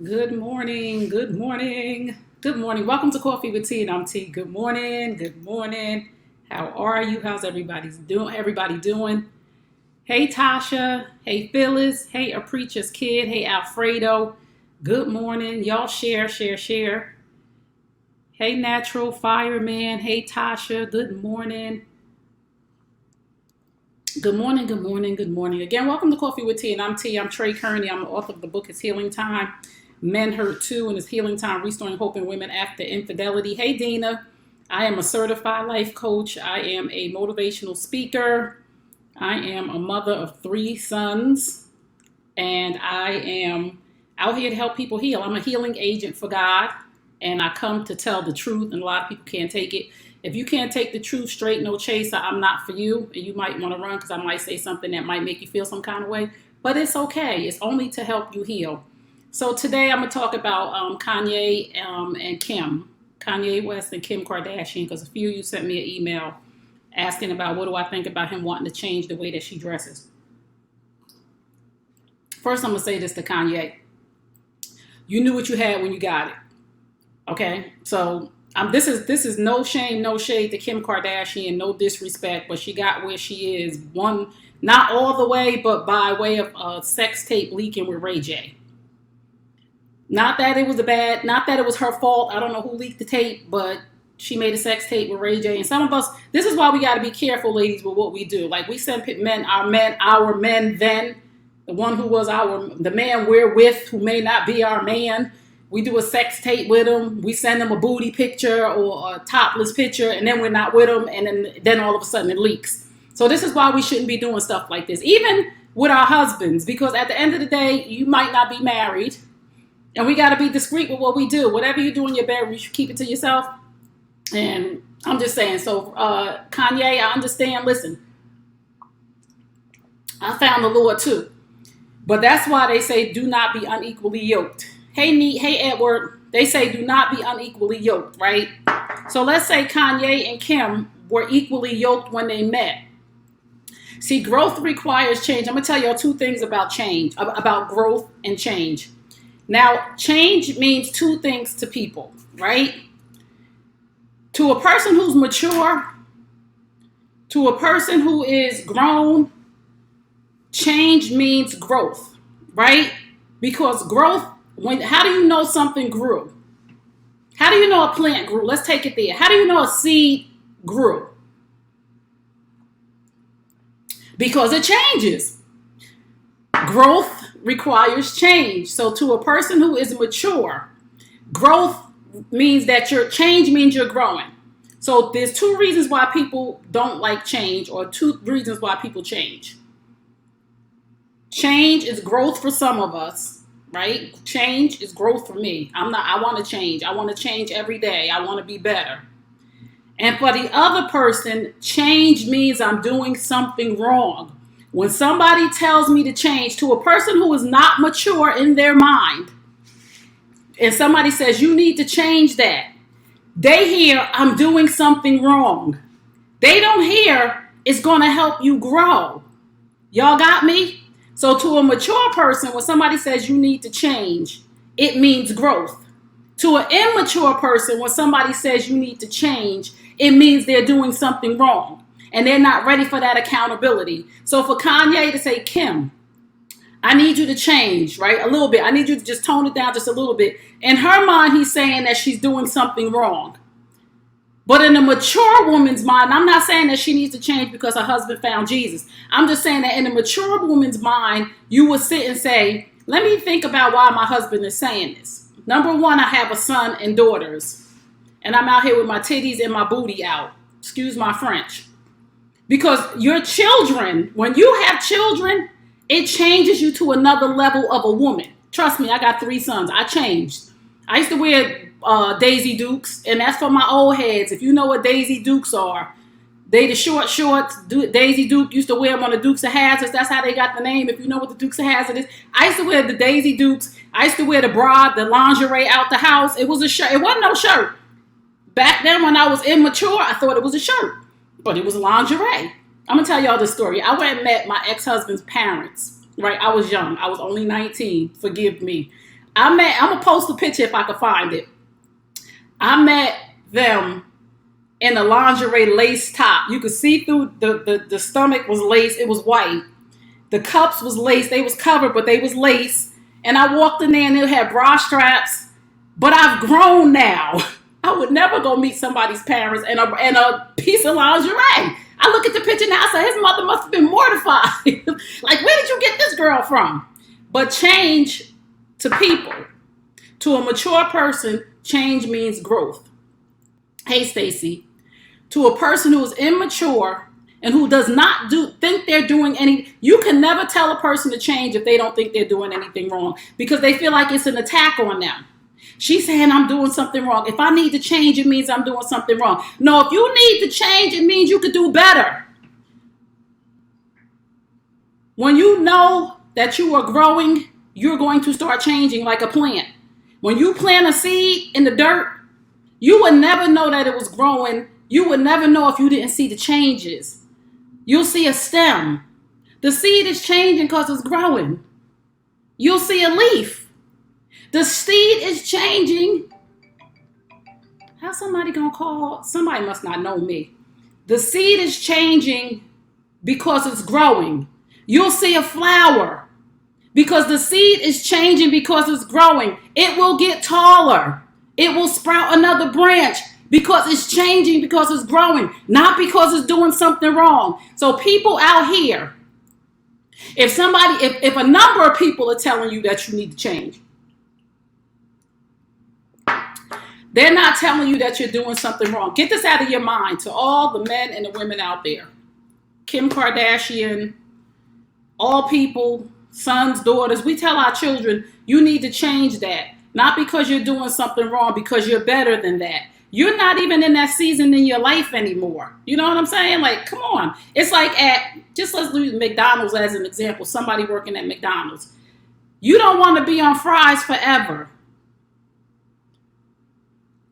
Good morning. Good morning. Good morning. Welcome to Coffee with Tea, and I'm T. Good morning. Good morning. How are you? How's Everybody doing? Hey, Tasha. Hey, Phyllis. Hey, A Preacher's Kid. Hey, Alfredo. Good morning. Y'all share, share, share. Hey, Natural Fireman. Hey, Tasha. Good morning. Good morning. Good morning. Good morning. Again, welcome to Coffee with Tea, and I'm T. I'm Trey Kearney. I'm the author of the book It's Healing Time. Men Hurt Too, and It's Healing Time, Restoring Hope in Women After Infidelity. Hey, Dina. I am a certified life coach. I am a motivational speaker. I am a mother of three sons, and I am out here to help people heal. I'm a healing agent for God, and I come to tell the truth, and a lot of people can't take it. If you can't take the truth straight, no chaser, I'm not for you. And you might want to run because I might say something that might make you feel some kind of way, but it's okay. It's only to help you heal. So today I'm going to talk about Kanye and Kim, Kanye West and Kim Kardashian, because a few of you sent me an email asking about what do I think about him wanting to change the way that she dresses. First, I'm going to say this to Kanye. You knew what you had when you got it. Okay? So this is no shame, no shade to Kim Kardashian, no disrespect, but she got where she is. One, not all the way, but by way of a sex tape leaking with Ray J. Not that it was her fault. I don't know who leaked the tape, but she made a sex tape with Ray J. And some of us, this is why we got to be careful, ladies, with what we do. Like we send our men then, the one who was the man we're with, who may not be our man. We do a sex tape with him. We send him a booty picture or a topless picture, and then we're not with him, and then all of a sudden it leaks. So this is why we shouldn't be doing stuff like this, even with our husbands, because at the end of the day, you might not be married. And we got to be discreet with what we do. Whatever you do in your bedroom, you should keep it to yourself. And I'm just saying, so Kanye, I understand. Listen, I found the Lord too. But that's why they say do not be unequally yoked. Hey, Edward, they say do not be unequally yoked, right? So let's say Kanye and Kim were equally yoked when they met. See, growth requires change. I'm going to tell y'all two things about change, about growth and change. Now, change means two things to people, right? To a person who's mature, to a person who is grown, change means growth, right? Because growth, how do you know something grew? How do you know a plant grew? Let's take it there. How do you know a seed grew? Because it changes. Growth requires change. So to a person who is mature, growth means that change means you're growing. So there's two reasons why people don't like change, or two reasons why people change. Change is growth for some of us, right? Change is growth for me. I want to change. I want to change every day. I want to be better. And for the other person, change means I'm doing something wrong. When somebody tells me to change, to a person who is not mature in their mind, and somebody says, you need to change that, they hear, I'm doing something wrong. They don't hear, it's going to help you grow. Y'all got me? So to a mature person, when somebody says you need to change, it means growth. To an immature person, when somebody says you need to change, it means they're doing something wrong. And they're not ready for that accountability. So for Kanye to say, Kim, I need you to change, right? A little bit. I need you to just tone it down just a little bit. In her mind, he's saying that she's doing something wrong. But in a mature woman's mind, I'm not saying that she needs to change because her husband found Jesus. I'm just saying that in a mature woman's mind, you would sit and say, let me think about why my husband is saying this. Number one, I have a son and daughters. And I'm out here with my titties and my booty out. Excuse my French. Because your children, when you have children, it changes you to another level of a woman. Trust me, I got three sons. I changed. I used to wear Daisy Dukes, and that's for my old heads. If you know what Daisy Dukes are, they the short shorts. Daisy Duke used to wear them on the Dukes of Hazzard. That's how they got the name. If you know what the Dukes of Hazzard is, I used to wear the Daisy Dukes. I used to wear the bra, the lingerie out the house. It was a shirt. It wasn't no shirt. Back then, when I was immature, I thought it was a shirt. But it was lingerie. I'm going to tell y'all this story. I went and met my ex-husband's parents, right? I was young. I was only 19. Forgive me. I'm gonna post a picture if I can find it. I met them in a lingerie lace top. You could see through the stomach was lace. It was white. The cups was lace. They was covered, but they was lace. And I walked in there and it had bra straps. But I've grown now. I would never go meet somebody's parents in a piece of lingerie. I look at the picture now and say, his mother must have been mortified. Like, where did you get this girl from? But change to people, to a mature person, change means growth. Hey, Stacy. To a person who is immature and who does not think they're doing any, you can never tell a person to change if they don't think they're doing anything wrong because they feel like it's an attack on them. She's saying I'm doing something wrong. If I need to change, it means I'm doing something wrong. No, if you need to change, it means you could do better. When you know that you are growing, you're going to start changing like a plant. When you plant a seed in the dirt, you would never know that it was growing. You would never know if you didn't see the changes. You'll see a stem. The seed is changing because it's growing. You'll see a leaf. The seed is changing. How's somebody gonna call? Somebody must not know me. The seed is changing because it's growing. You'll see a flower because the seed is changing because it's growing. It will get taller. It will sprout another branch because it's changing, because it's growing, not because it's doing something wrong. So people out here, if a number of people are telling you that you need to change, they're not telling you that you're doing something wrong. Get this out of your mind to all the men and the women out there. Kim Kardashian, all people, sons, daughters, we tell our children, you need to change that. Not because you're doing something wrong, because you're better than that. You're not even in that season in your life anymore. You know what I'm saying? Like, come on. It's like let's use McDonald's as an example. Somebody working at McDonald's. You don't want to be on fries forever.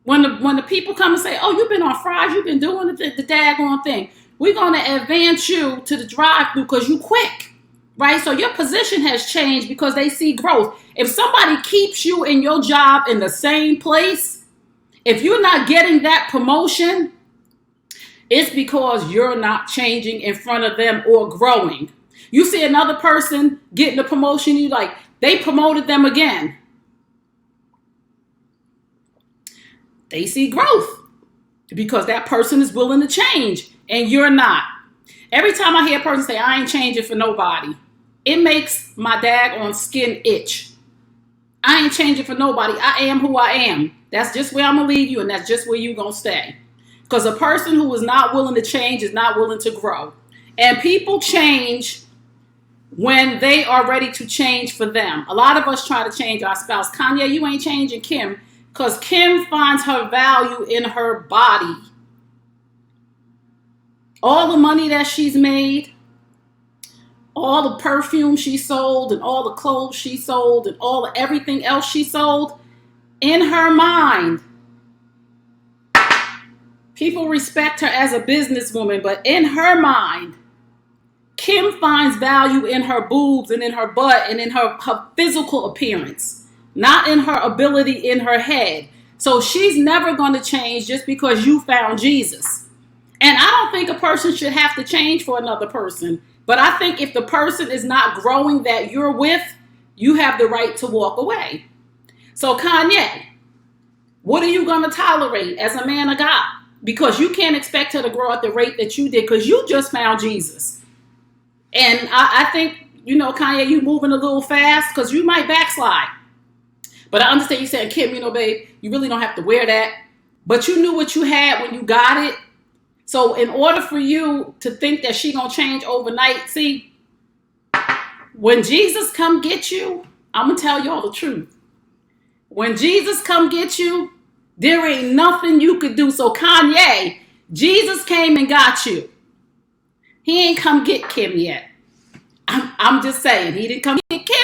When the people come and say, oh, you've been on fries, you've been doing the daggone thing, we're going to advance you to the drive-thru because you quick, right? So your position has changed because they see growth. If somebody keeps you in your job in the same place, if you're not getting that promotion, it's because you're not changing in front of them or growing. You see another person getting a promotion, you like, they promoted them again. They see growth because that person is willing to change and you're not. Every time I hear a person say, I ain't changing for nobody, it makes my daggone skin itch. I ain't changing for nobody. I am who I am. That's just where I'm going to leave you, and that's just where you're going to stay. Because a person who is not willing to change is not willing to grow. And people change when they are ready to change for them. A lot of us try to change our spouse. Kanye, you ain't changing Kim. Because Kim finds her value in her body. All the money that she's made, all the perfume she sold, and all the clothes she sold, and everything else she sold, in her mind, people respect her as a businesswoman, but in her mind, Kim finds value in her boobs and in her butt and in her physical appearance. Not in her ability in her head. So she's never going to change just because you found Jesus. And I don't think a person should have to change for another person. But I think if the person is not growing that you're with, you have the right to walk away. So Kanye, what are you going to tolerate as a man of God? Because you can't expect her to grow at the rate that you did because you just found Jesus. And I think, Kanye, you moving a little fast because you might backslide. But I understand you saying, Kim, babe, you really don't have to wear that. But you knew what you had when you got it. So in order for you to think that she gonna change overnight, see, when Jesus come get you, I'm gonna tell y'all the truth. When Jesus come get you, there ain't nothing you could do. So Kanye, Jesus came and got you. He ain't come get Kim yet. I'm just saying, he didn't come get Kim